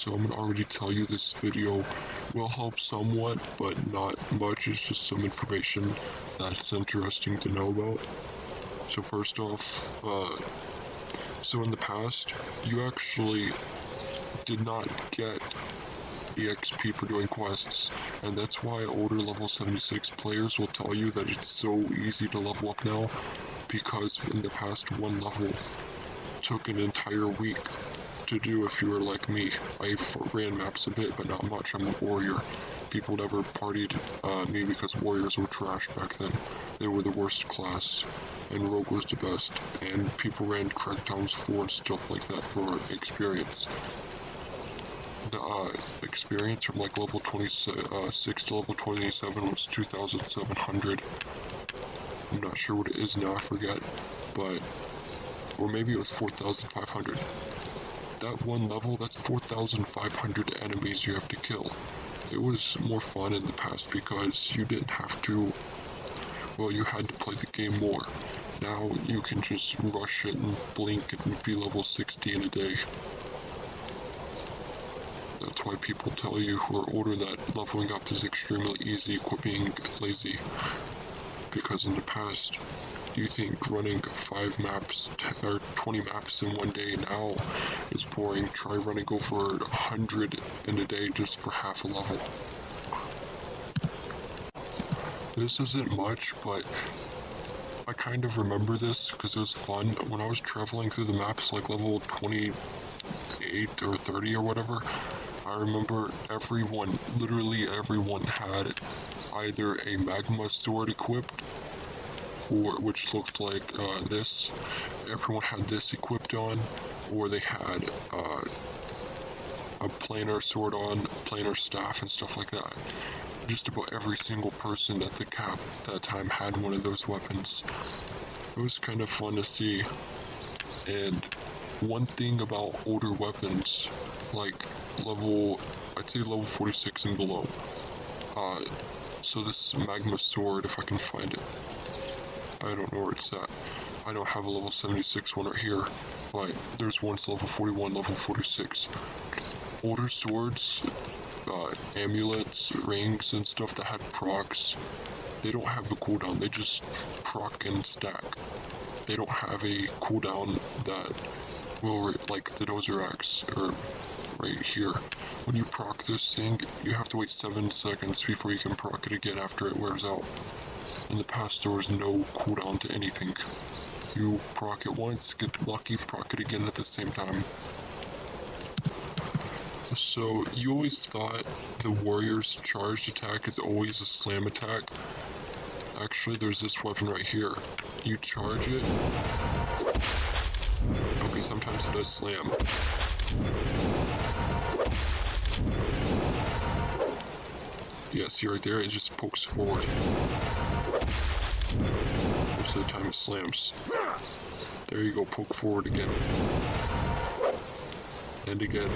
so I'm gonna already tell you this video will help somewhat, but not much. It's just some information that's interesting to know about. So first off, so in the past, you actually did not get EXP for doing quests, and that's why older level 76 players will tell you that it's so easy to level up now, because in the past one level took an entire week to do if you were like me. I ran maps a bit, but not much. I'm a warrior. People never partied me because warriors were trash back then. They were the worst class, and rogue was the best, and people ran crackdowns 4 and stuff like that for experience. The experience from like level 26 to level 27 was 2,700. I'm not sure what it is now, I forget, but, or maybe it was 4,500. That one level, that's 4,500 enemies you have to kill. It was more fun in the past because you didn't have to, well, you had to play the game more. Now you can just rush it and blink and be level 60 in a day. That's why people tell you who are older that leveling up is extremely easy, quit being lazy. Because in the past, you think running 5 maps or 20 maps in one day now is boring. Try running over 100 in a day just for half a level. This isn't much, but I kind of remember this because it was fun. When I was traveling through the maps like level 28 or 30 or whatever, I remember everyone, literally everyone, had either a magma sword equipped, or which looked like this. Everyone had this equipped on, or they had a planar sword on, planar staff and stuff like that. Just about every single person at the cap that time had one of those weapons. It was kind of fun to see. And one thing about older weapons, like I'd say level 46 and below. So this magma sword, if I can find it. I don't know where it's at. I don't have a level 76 one right here, but there's one's level 41, level 46. Older swords, amulets, rings, and stuff that had procs, they don't have the cooldown, they just proc and stack. They don't have a cooldown that will, like the Dozer Axe, or right here. When you proc this thing, you have to wait 7 seconds before you can proc it again after it wears out. In the past, there was no cooldown to anything. You proc it once, get lucky, proc it again at the same time. So, you always thought the warrior's charged attack is always a slam attack. Actually, there's this weapon right here. You charge it. Okay, sometimes it does slam. Yeah, see right there, it just pokes forward. Most of the time it slams. There you go, poke forward again. And again.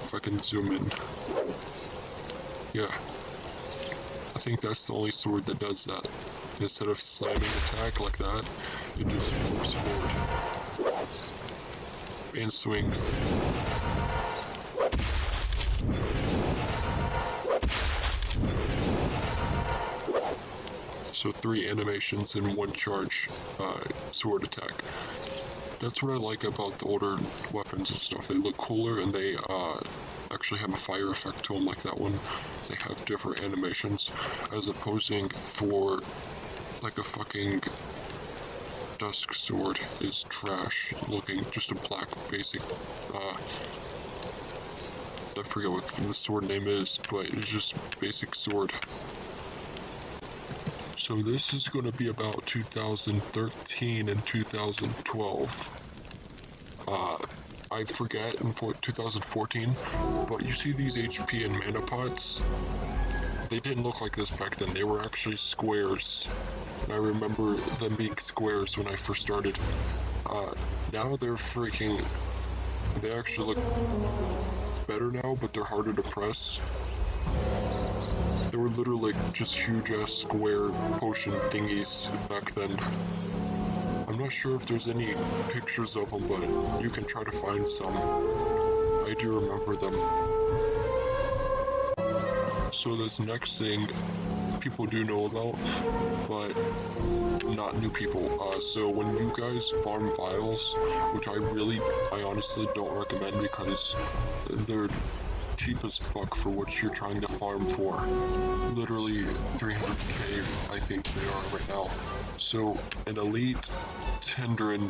If I can zoom in. Yeah. I think that's the only sword that does that. Instead of slamming attack like that, it just pokes forward. And swings. So 3 animations in 1 charge sword attack. That's what I like about the older weapons and stuff. They look cooler and they actually have a fire effect to them like that one. They have different animations as opposing for like a fucking dusk sword is trash looking, just a black basic I forget what the sword name is, but it's just basic sword. So this is going to be about 2013 and 2012. I forget in 2014, but you see these HP and mana pots? They didn't look like this back then. They were actually squares. And I remember them being squares when I first started. Now they're freaking... They actually look better now, but they're harder to press. They were literally like just huge ass square potion thingies back then. I'm not sure if there's any pictures of them, but you can try to find some. I do remember them. So this next thing people do know about, but not new people. So when you guys farm vials, which I honestly don't recommend because they're cheap as fuck for what you're trying to farm for. Literally 300k I think they are right now. So an elite Tendrin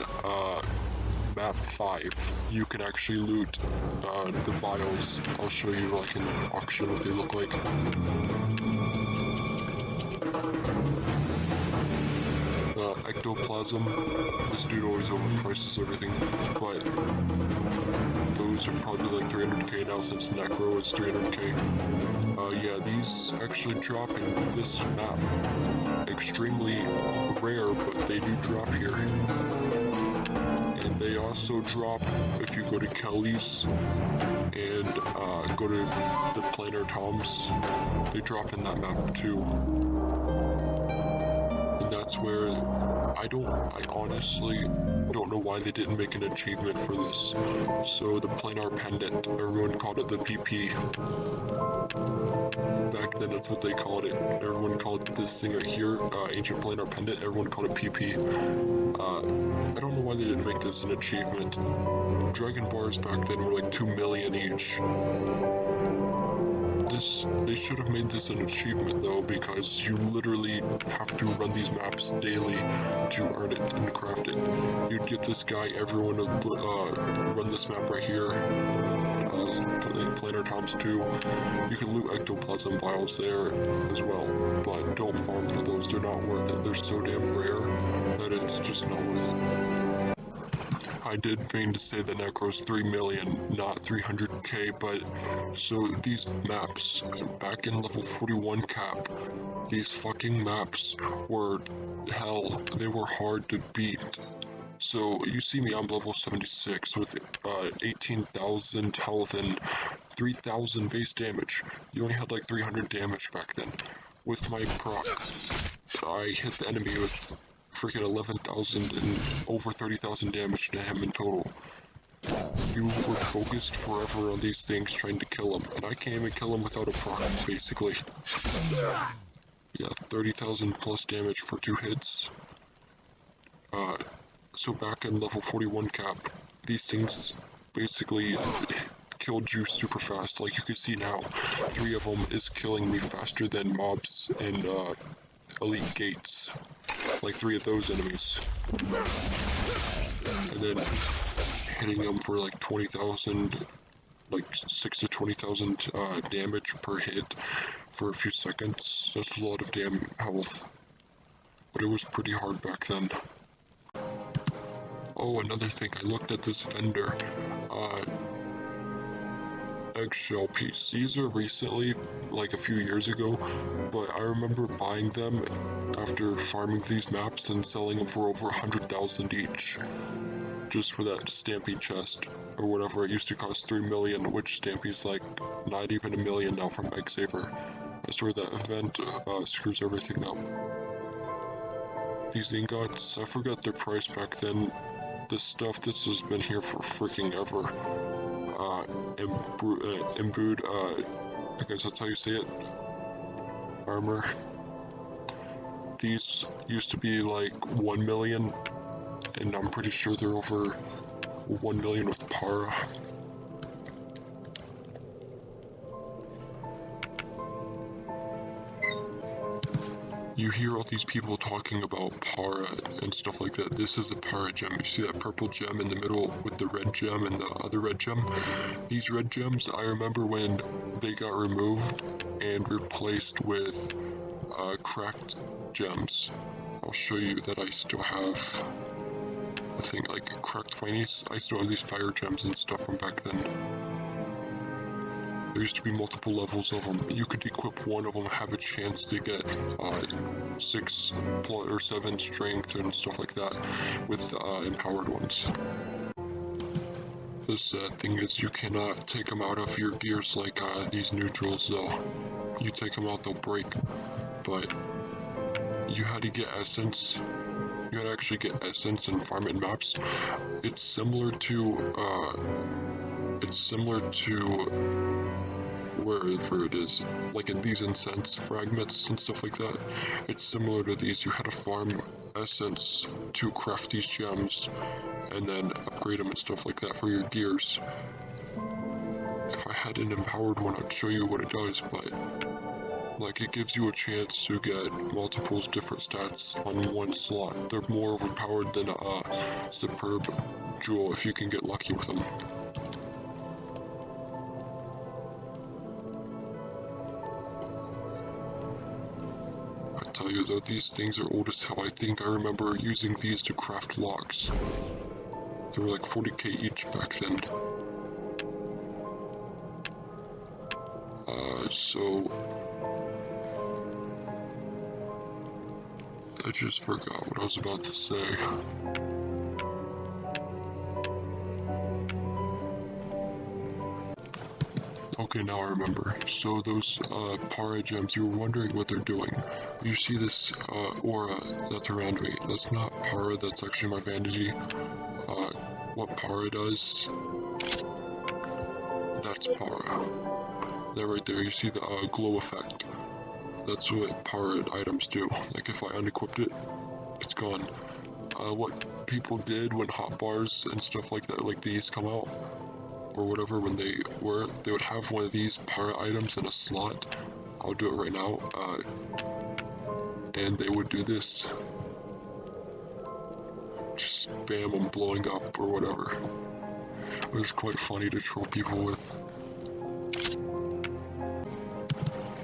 map 5, you can actually loot the vials. I'll show you like in auction what they look like. Ectoplasm, this dude always overprices everything, but those are probably like 300k now since Necro is 300k. Yeah, these actually drop in this map. Extremely rare, but they do drop here. And they also drop if you go to Kelly's and go to the Planar Toms. They drop in that map too. And that's where I honestly don't know why they didn't make an achievement for this. So the Planar Pendant, everyone called it the PP. Back then that's what they called it. Everyone called this thing right here, Ancient Planar Pendant, everyone called it PP. I don't know why they didn't make this an achievement. Dragon bars back then were like 2 million each. They should have made this an achievement though, because you literally have to run these maps daily to earn it and craft it. You'd get this guy, everyone would run this map right here. Planar Toms too. You can loot ectoplasm vials there as well, but don't farm for those, they're not worth it. They're so damn rare that it's just not worth it. I did mean to say that Necro's 3 million, not 300k, but so these maps, back in level 41 cap, these fucking maps were hell. They were hard to beat. So you see me, I'm level 76 with 18,000 health and 3,000 base damage. You only had like 300 damage back then. With my proc, I hit the enemy with freaking 11,000 and over 30,000 damage to him in total. You were focused forever on these things trying to kill him, and I can't even kill him without a proc, basically. Yeah, 30,000 plus damage for 2 hits. So back in level 41 cap, these things basically killed you super fast. Like you can see now, 3 of them is killing me faster than mobs and elite gates. Like 3 of those enemies. And then hitting them for like 20,000, like 6 to 20,000 damage per hit for a few seconds. That's a lot of damn health. But it was pretty hard back then. Oh, another thing, I looked at this vendor. Eggshell piece. These are recently, like a few years ago, but I remember buying them after farming these maps and selling them for over 100,000 each. Just for that Stampy chest, or whatever. It used to cost 3 million, which Stampy's like not even a million now from Eggsaver. I swear that event screws everything up. These ingots, I forgot their price back then. This stuff, this has been here for freaking ever. Imbued, I guess that's how you say it, armor. These used to be like 1 million, and I'm pretty sure they're over 1 million with Para. You hear all these people talking about Para and stuff like that. This is a Para gem. You see that purple gem in the middle with the red gem and the other red gem? These red gems, I remember when they got removed and replaced with cracked gems. I'll show you that I still have the thing, like cracked Vanities. I still have these fire gems and stuff from back then. There used to be multiple levels of them. You could equip one of them, have a chance to get 6 or 7 strength and stuff like that with empowered ones. The sad thing is you cannot take them out of your gears like these neutrals though. You take them out, they'll break. But you had to get essence. You had to actually get essence and farm in maps. It's similar to wherever it is, like in these incense fragments and stuff like that. It's similar to these. You had to farm essence to craft these gems and then upgrade them and stuff like that for your gears. If I had an empowered one, I'd show you what it does, but like it gives you a chance to get multiple different stats on one slot. They're more overpowered than a superb jewel if you can get lucky with them. I tell you though, these things are old as hell. I think I remember using these to craft locks. They were like 40k each back then. So I just forgot what I was about to say. Okay, now I remember. So those para gems, you were wondering what they're doing. You see this aura that's around me. That's not para, that's actually my vanity. What para does, that's para. That right there, you see the glow effect. That's what powered items do. Like if I unequipped it, it's gone. What people did when hotbars and stuff like that, like these come out, or whatever, when they would have one of these para items in a slot. I'll do it right now. And they would do this. Just spam them blowing up or whatever. It was quite funny to troll people with.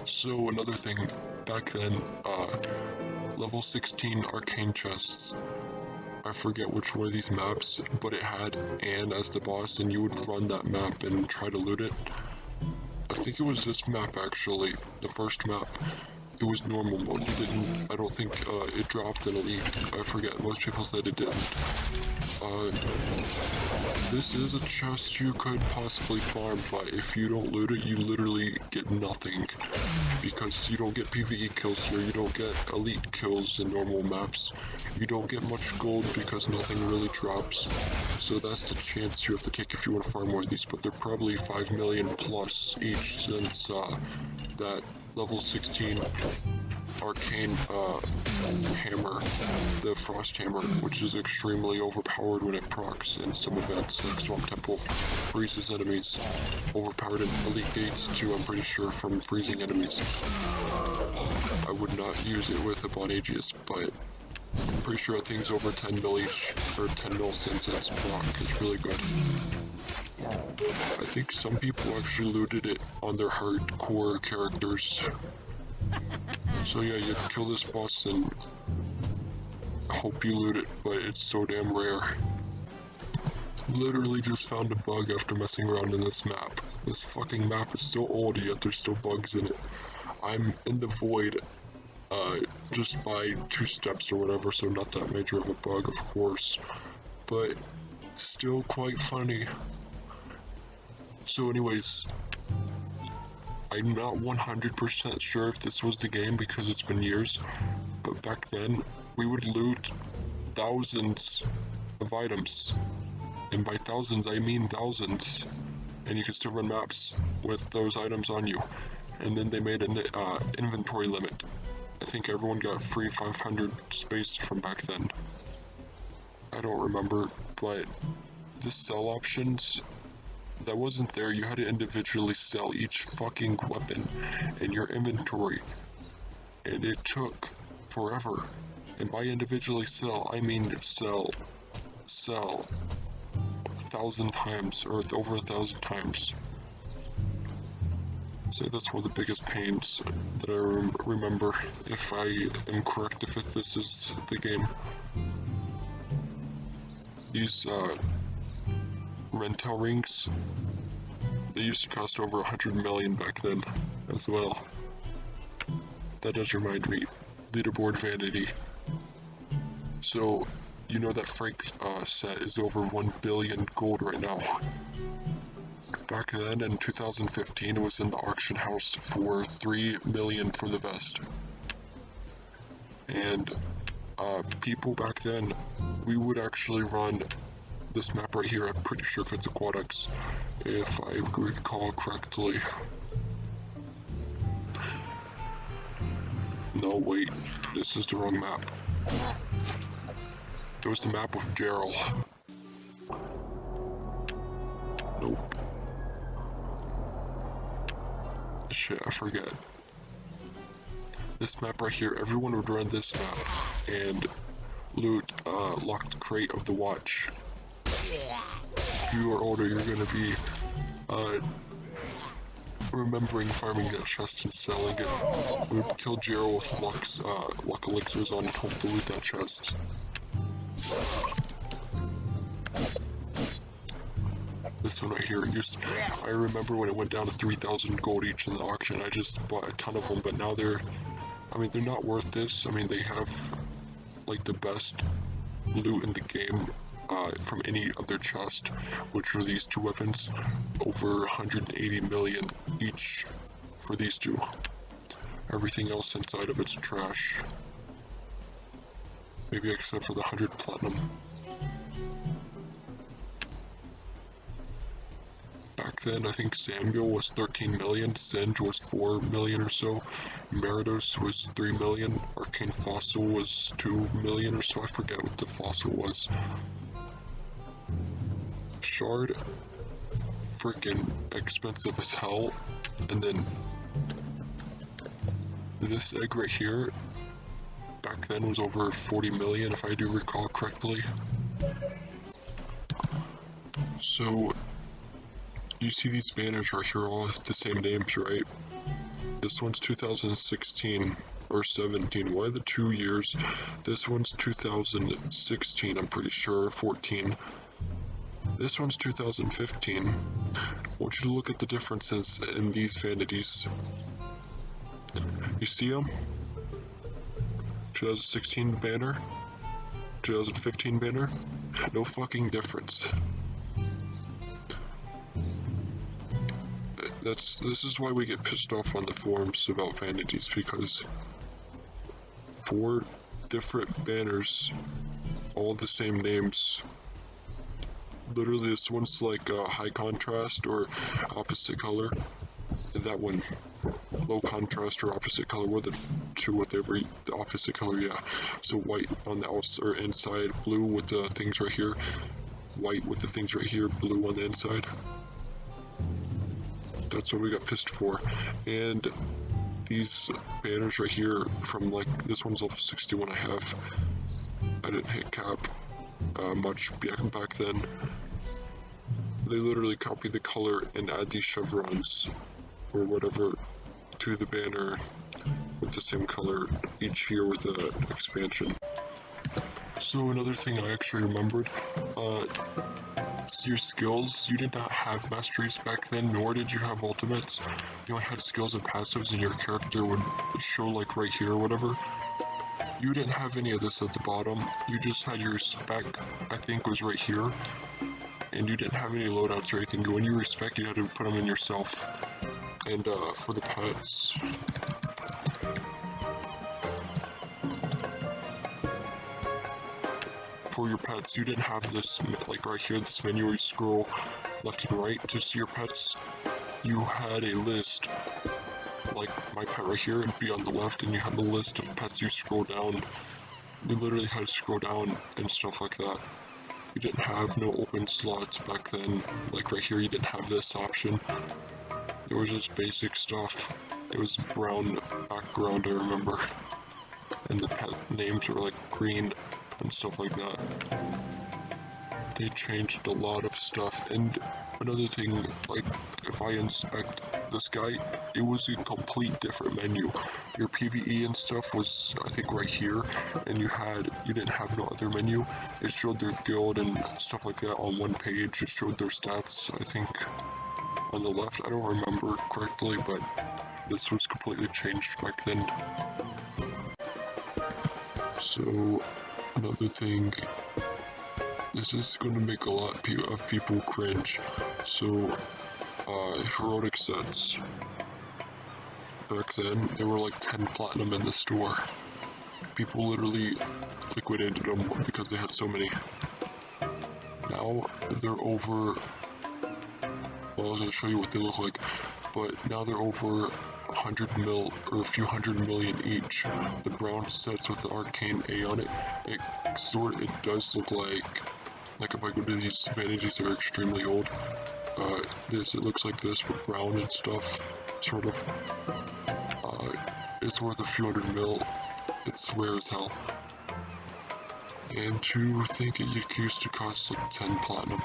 So another thing, back then, level 16 arcane chests. I forget which one of these maps, but it had Anne as the boss, and you would run that map and try to loot it. I think it was this map actually, the first map. It was normal mode. I don't think it dropped an elite. I forget, most people said it didn't. This is a chest you could possibly farm, but if you don't loot it, you literally get nothing. Because you don't get PvE kills here, you don't get elite kills in normal maps. You don't get much gold because nothing really drops. So that's the chance you have to take if you want to farm more of these, but they're probably 5 million plus each since that level 16 arcane hammer, the frost hammer, which is extremely overpowered when it procs in some events like Swamp Temple, freezes enemies. Overpowered in elite gates too, I'm pretty sure, from freezing enemies. I would not use it with a Vanities, but I'm pretty sure that thing's over 10 mil each, or 10 mil since it's proc. It's really good. I think some people actually looted it on their hardcore characters. So yeah, you kill this boss and hope you loot it, but it's so damn rare. Literally just found a bug after messing around in this map. This fucking map is so old, yet there's still bugs in it. I'm in the void, just by 2 steps or whatever, so not that major of a bug, of course. But still quite funny. So anyways, I'm not 100% sure if this was the game because it's been years, but back then we would loot thousands of items, and by thousands I mean thousands, and you could still run maps with those items on you. And then they made an inventory limit. I think everyone got free 500 space from back then. I don't remember, but the sell options, that wasn't there. You had to individually sell each fucking weapon in your inventory, and it took forever. And by individually sell, I mean sell 1,000 times, or over 1,000 times. So that's one of the biggest pains that I remember, if I am correct, if this is the game. These rental rings, they used to cost over 100 million back then as well. That does remind me, Leaderboard Vanity. So, you know that Frank set is over 1 billion gold right now. Back then, in 2015, it was in the auction house for 3 million for the vest. And people back then, we would actually run this map right here. I'm pretty sure if it's Aquatics, if I recall correctly. No, wait, this is the wrong map. It was the map with Gerald. Nope. Shit, I forget. This map right here, everyone would run this map and loot locked crate of the watch. If you are older, you're gonna be remembering farming that chest and selling it. We would kill Jiro with luck elixirs on and hope to loot that chest. This one right here, I remember when it went down to 3,000 gold each in the auction, I just bought a ton of them, but now they're not worth this. I mean, they have like the best loot in the game from any other chest, which are these two weapons, over 180 million each for these two. Everything else inside of it's trash. Maybe except for the 100 platinum. Back then, I think Samuel was 13 million, Singe was 4 million or so, Meridos was 3 million, Arcane Fossil was 2 million or so, I forget what the fossil was. Shard, freaking expensive as hell, and then this egg right here, back then was over 40 million if I do recall correctly. So, you see these banners right here, all have the same names, right? This one's 2016 or 17. Why the 2 years? This one's 2016, I'm pretty sure, 14. This one's 2015. I want you to look at the differences in these vanities. You see them? 2016 banner, 2015 banner, no fucking difference. This is why we get pissed off on the forums about vanities, because 4 different banners, all the same names. Literally, this one's like high contrast or opposite color, and that one low contrast or opposite color, or the two, whatever, the opposite color, yeah. So white on the outside or inside, blue with the things right here, white with the things right here, blue on the inside. That's what we got pissed for. And these banners right here from, like, this one's level 61.5. I didn't hit cap much back then. They literally copy the color and add these chevrons or whatever to the banner with the same color each year with the expansion. So another thing I actually remembered, your skills, you did not have masteries back then, nor did you have ultimates. You only had skills and passives, and your character would show like right here or whatever. You didn't have any of this at the bottom. You just had your spec, I think, was right here. And you didn't have any loadouts or anything. When you respec, you had to put them in yourself. And for the pets, for your pets, you didn't have this, like right here, this menu where you scroll left and right to see your pets. You had a list, like my pet right here, it'd be on the left, and you had the list of pets. You scroll down, you literally had to scroll down and stuff like that. You didn't have no open slots back then. Like right here, you didn't have this option. It was just basic stuff. It was brown background, I remember. And the pet names were like green and stuff like that. They changed a lot of stuff. And another thing, like if I inspect this guy, it was a complete different menu. Your PvE and stuff was, I think, right here, and you didn't have no other menu. It showed their guild and stuff like that on one page. It showed their stats, I think, on the left. I don't remember correctly, but this was completely changed back then. So another thing, this is going to make a lot of people cringe. So heroic sets, back then they were like 10 platinum in the store. People literally liquidated them because they had so many. Now they're over, well, I was going to show you what they look like, but now they're over 100 mil, or a few hundred million each. The brown sets with the Arcane A on it, it does look like if I go to these vanities that are extremely old, it looks like this with brown and stuff, sort of. It's worth a few hundred mil. It's rare as hell. And to think it used to cost like 10 platinum.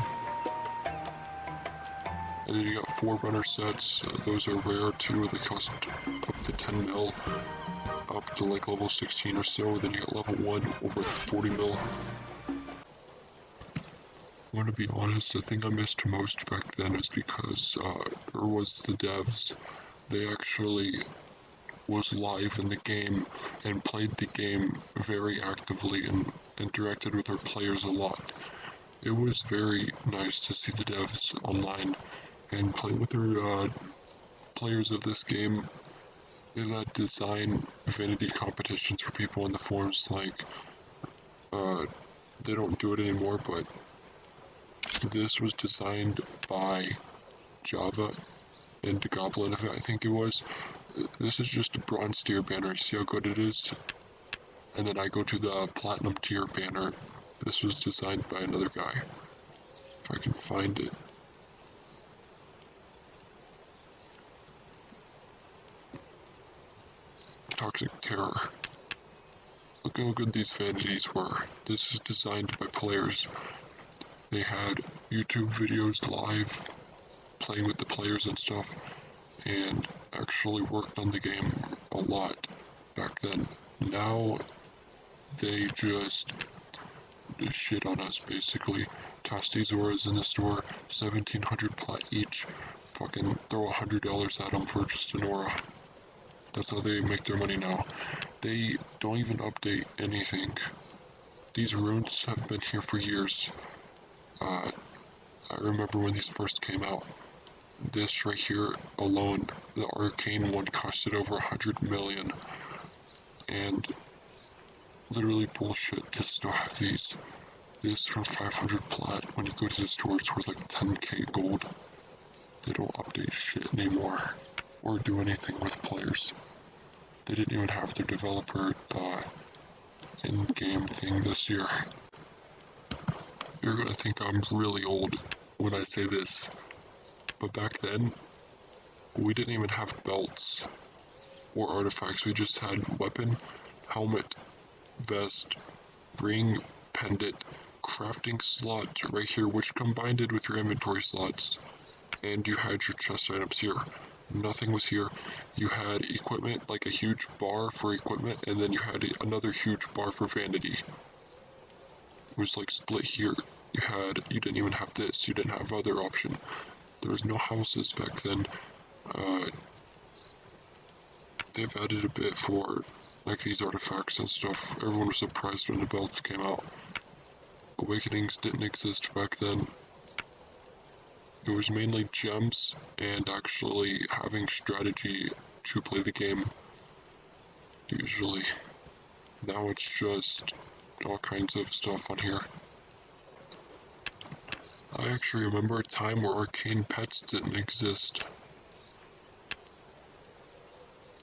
And then you got 4 runner sets, those are rare too, they cost up to 10 mil, up to like level 16 or so. Then you got level 1 over 40 mil. I'm gonna be honest, the thing I missed most back then is because, was the devs. They actually was live in the game and played the game very actively and interacted with our players a lot. It was very nice to see the devs online and play with their players of this game. They let design vanity competitions for people in the forums, they don't do it anymore, but this was designed by Java and Goblin, I think it was. This is just a bronze tier banner, see how good it is? And then I go to the platinum tier banner. This was designed by another guy. If I can find it. Toxic Terror. Look how good these vanities were. This is designed by players. They had YouTube videos live, playing with the players and stuff, and actually worked on the game a lot back then. Now, they just shit on us, basically. Toss these auras in the store, 1,700 plat each. Fucking throw $100 at them for just an aura. That's how they make their money now. They don't even update anything. These runes have been here for years. I remember when these first came out. This right here alone, the Arcane one, costed over 100 million. And literally bullshit to still have these. This for 500 plat, when you go to the store, it's worth like 10k gold. They don't update shit anymore, or do anything with players. They didn't even have their developer in-game thing this year. You're gonna think I'm really old when I say this, but back then, we didn't even have belts or artifacts. We just had weapon, helmet, vest, ring, pendant, crafting slot right here, which combined it with your inventory slots, and you had your chest items here. Nothing was here. You had equipment, like a huge bar for equipment, and then you had another huge bar for vanity. It was like split here. You didn't even have this. You didn't have other option. There was no houses back then. They've added a bit for like these artifacts and stuff. Everyone was surprised when the belts came out. Awakenings didn't exist back then. It was mainly gems and actually having strategy to play the game, usually. Now it's just all kinds of stuff on here. I actually remember a time where arcane pets didn't exist.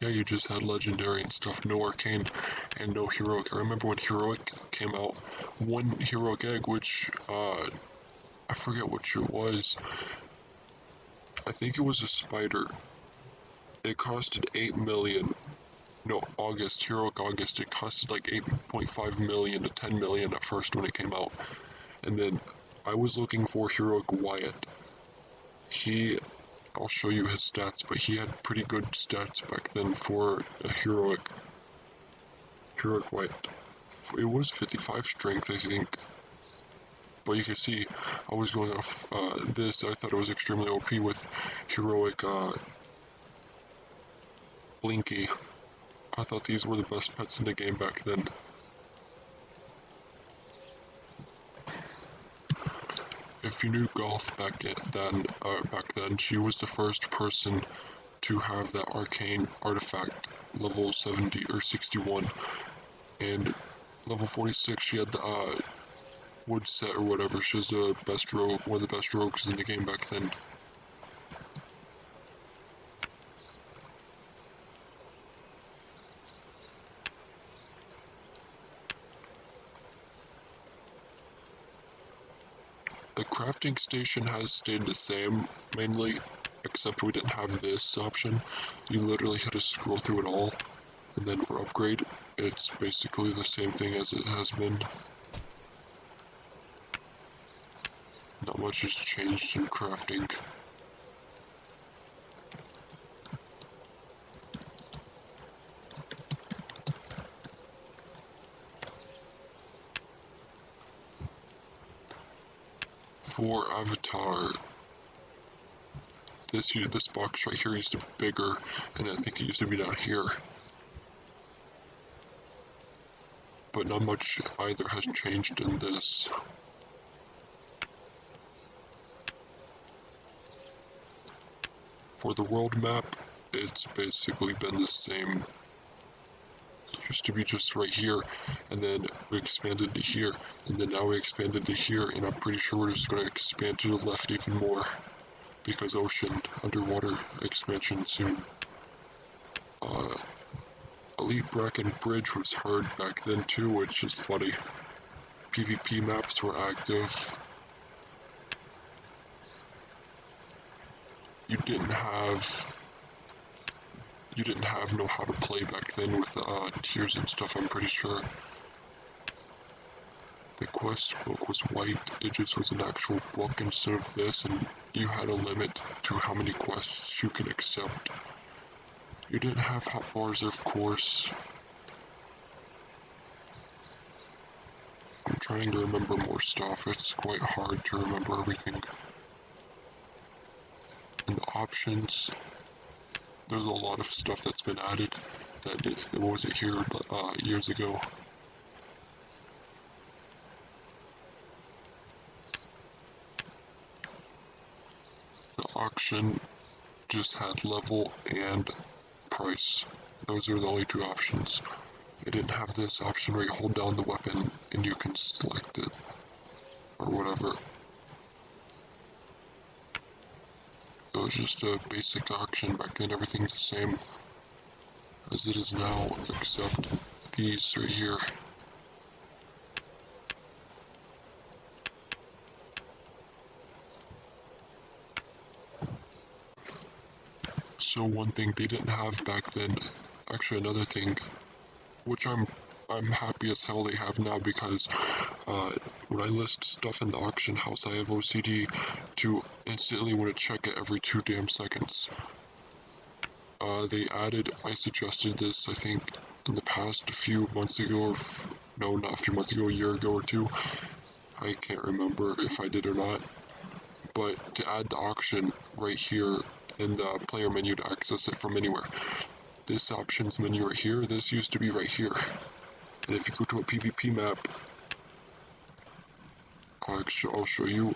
Yeah, you just had legendary and stuff, no arcane and no heroic. I remember when heroic came out, one heroic egg, which, I forget which it was. I think it was a spider. It costed 8 million. No, heroic August, it costed like 8.5 million to 10 million at first when it came out. And then I was looking for heroic Wyatt. I'll show you his stats, but he had pretty good stats back then for a heroic Wyatt. It was 55 strength, I think. But you can see, I was going off this. I thought it was extremely OP with heroic Blinky. I thought these were the best pets in the game back then. If you knew Golf back then, she was the first person to have that arcane artifact, level 70 or 61. and level 46 she had the wood set or whatever. She was the best rogue, one of the best rogues in the game back then. The crafting station has stayed the same, mainly, except we didn't have this option. You literally had to scroll through it all, and then for upgrade, it's basically the same thing as it has been. Not much has changed in crafting. For Avatar, this box right here used to be bigger, and I think it used to be down here. But not much either has changed in this. For the world map, it's basically been the same. It used to be just right here, and then we expanded to here, and then now we expanded to here, and I'm pretty sure we're just going to expand to the left even more, because ocean, underwater expansion soon. Elite Bracken Bridge was hard back then too, which is funny. PvP maps were active. You didn't know how to play back then with tiers and stuff, I'm pretty sure. The quest book was white, it just was an actual book instead of this, and you had a limit to how many quests you could accept. You didn't have hotbars, of course. I'm trying to remember more stuff, it's quite hard to remember everything. And the options, there's a lot of stuff that's been added that wasn't here years ago. The auction just had level and price. Those are the only two options. It didn't have this option where you hold down the weapon and you can select it or whatever. It was just a basic auction back then. Everything's the same as it is now, except these right here. So one thing they didn't have back then, actually another thing, which I'm happy as hell they have now, because when I list stuff in the auction house, I have OCD to instantly want to check it every 2 damn seconds. They added, I suggested this, I think, in the past a few months ago, or no, not a few months ago, a year ago or two. I can't remember if I did or not. But to add the auction right here in the player menu to access it from anywhere. This options menu right here, this used to be right here. And if you go to a PvP map, I'll show you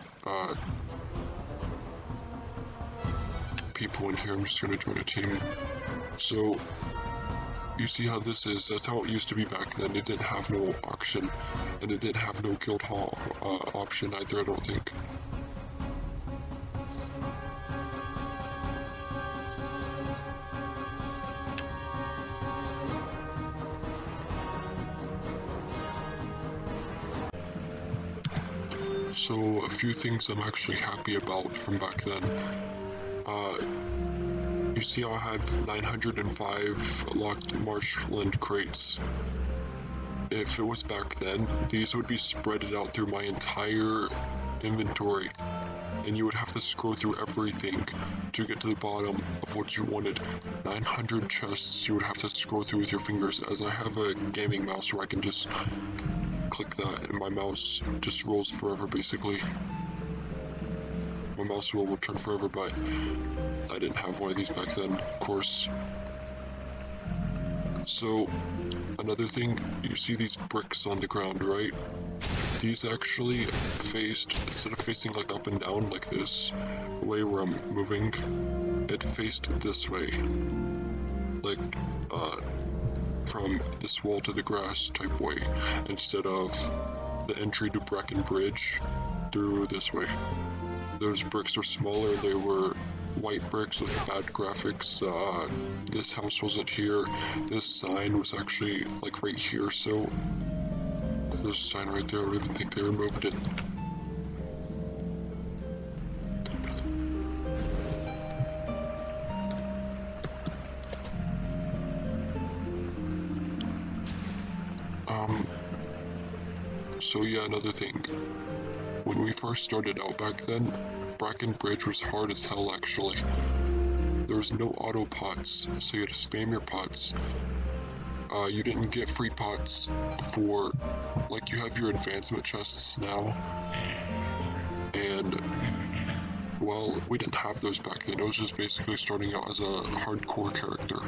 people in here. I'm just going to join a team. So, you see how this is? That's how it used to be back then. It didn't have no auction, and it didn't have no guild hall option either, I don't think. So, a few things I'm actually happy about from back then. You see how I have 905 locked marshland crates. If it was back then, these would be spread out through my entire inventory, and you would have to scroll through everything to get to the bottom of what you wanted. 900 chests you would have to scroll through with your fingers, as I have a gaming mouse where I can just click that and my mouse just rolls forever basically. My mouse wheel will turn forever, but I didn't have one of these back then, of course. So, another thing, you see these bricks on the ground, right? These actually faced, instead of facing like up and down like this, the way where I'm moving, it faced this way. Like, from this wall to the grass type way, instead of the entry to Bracken Bridge through this way. Those bricks are smaller, they were white bricks with bad graphics. This house wasn't here. This sign was actually like right here, so there's a sign right there. I don't even think they removed it. So yeah, another thing. When we first started out back then, Bracken Bridge was hard as hell actually. There was no auto pots, so you had to spam your pots. You didn't get free pots for, like, you have your advancement chests now. And, well, we didn't have those back then. It was just basically starting out as a hardcore character.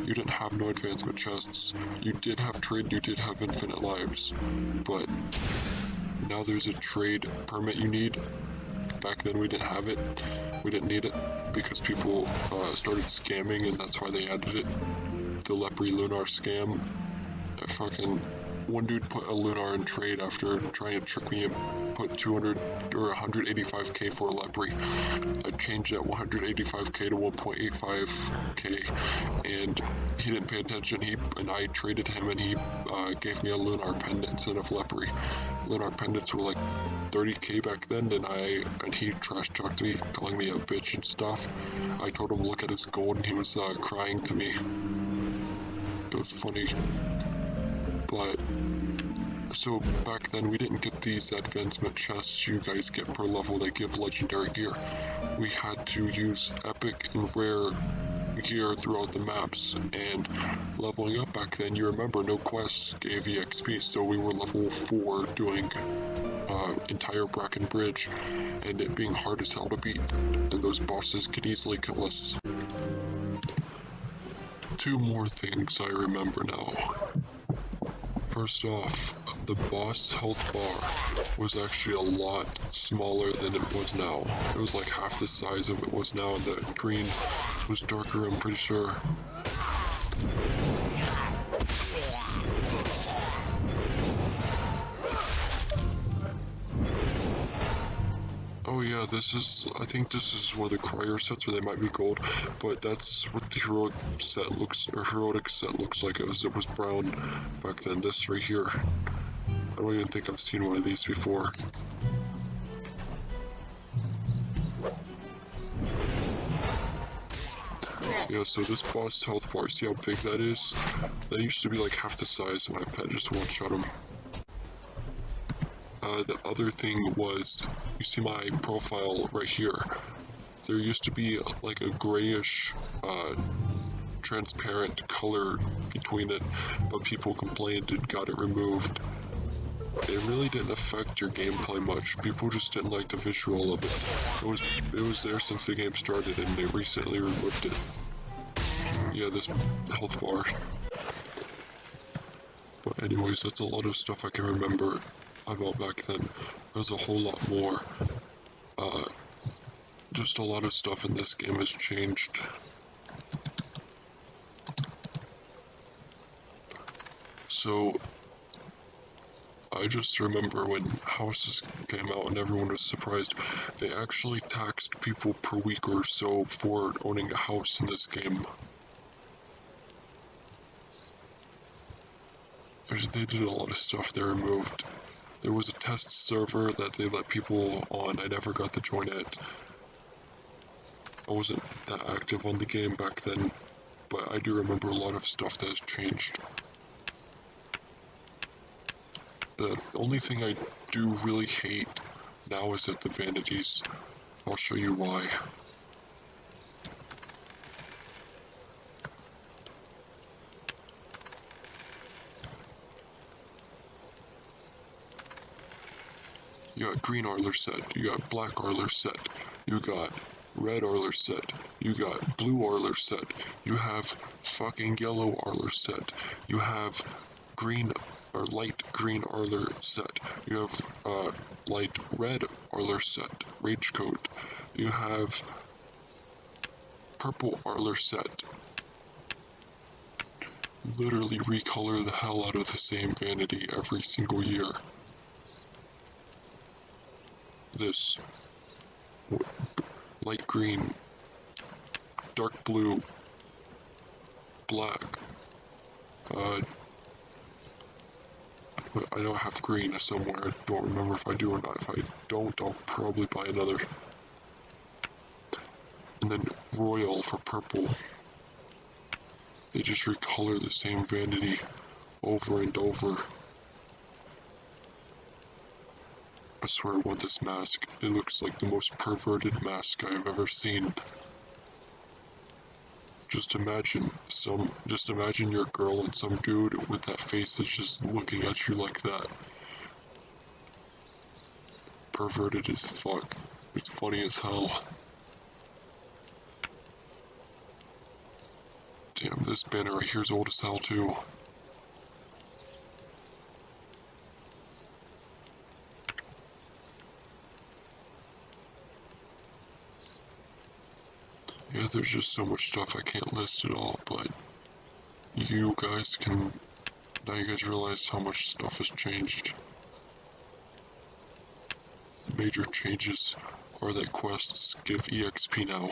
You didn't have no advancement chests. You did have trade, you did have infinite lives. But now there's a trade permit you need. Back then we didn't have it. We didn't need it because people started scamming, and that's why they added it. The Lepre Lunar scam. One dude put a Lunar in trade after trying to trick me and put 200 or 185k for a Lepre. I changed that 185k to 1.85k, and he didn't pay attention. And I traded him, and he gave me a Lunar pendant instead of Lepre. Lunar pendants were like 30k back then, and he trash talked me, calling me a bitch and stuff. I told him look at his gold, and he was crying to me. It was funny. But, so back then we didn't get these advancement chests you guys get per level. They give legendary gear. We had to use epic and rare gear throughout the maps, and leveling up back then, you remember, no quests gave EXP, so we were level 4 doing entire Bracken Bridge, and it being hard as hell to beat, and those bosses could easily kill us. Two more things I remember now. First off, the boss health bar was actually a lot smaller than it was now. It was like half the size of it was now, and the green was darker, I'm pretty sure. Oh yeah, I think this is one of the crier sets, or they might be gold, but that's what the heroic set looks like. It was brown back then. This right here, I don't even think I've seen one of these before. Yeah, so this boss health bar, see how big that is? That used to be like half the size of my pet, just one-shot him. The other thing was, you see my profile right here. There used to be like a grayish, transparent color between it, but people complained and got it removed. It really didn't affect your gameplay much. People just didn't like the visual of it. It was there since the game started, and they recently removed it. Yeah, this health bar. But anyways, that's a lot of stuff I can remember about back then. There's a whole lot more. Just a lot of stuff in this game has changed. So, I just remember when houses came out and everyone was surprised. They actually taxed people per week or so for owning a house in this game. They did a lot of stuff they removed. There was a test server that they let people on. I never got to join it. I wasn't that active on the game back then, but I do remember a lot of stuff that has changed. The only thing I do really hate now is at the Vanities. I'll show you why. You got green Arler set, you got black Arler set, you got red Arler set, you got blue Arler set, you have fucking yellow Arler set, you have green or light green Arler set, you have light red Arler set, Rage Coat, you have purple Arler set, literally recolor the hell out of the same vanity every single year. This light green, dark blue, black. I know I have green somewhere. I don't remember if I do or not. If I don't, I'll probably buy another. And then royal for purple. They just recolor the same vanity over and over. I swear I want this mask. It looks like the most perverted mask I've ever seen. Just imagine you're a girl and some dude with that face that's just looking at you like that. Perverted as fuck. It's funny as hell. Damn, this banner right here is old as hell too. Yeah, there's just so much stuff I can't list it all, but you guys can, now you guys realize how much stuff has changed. The major changes are that quests give EXP now.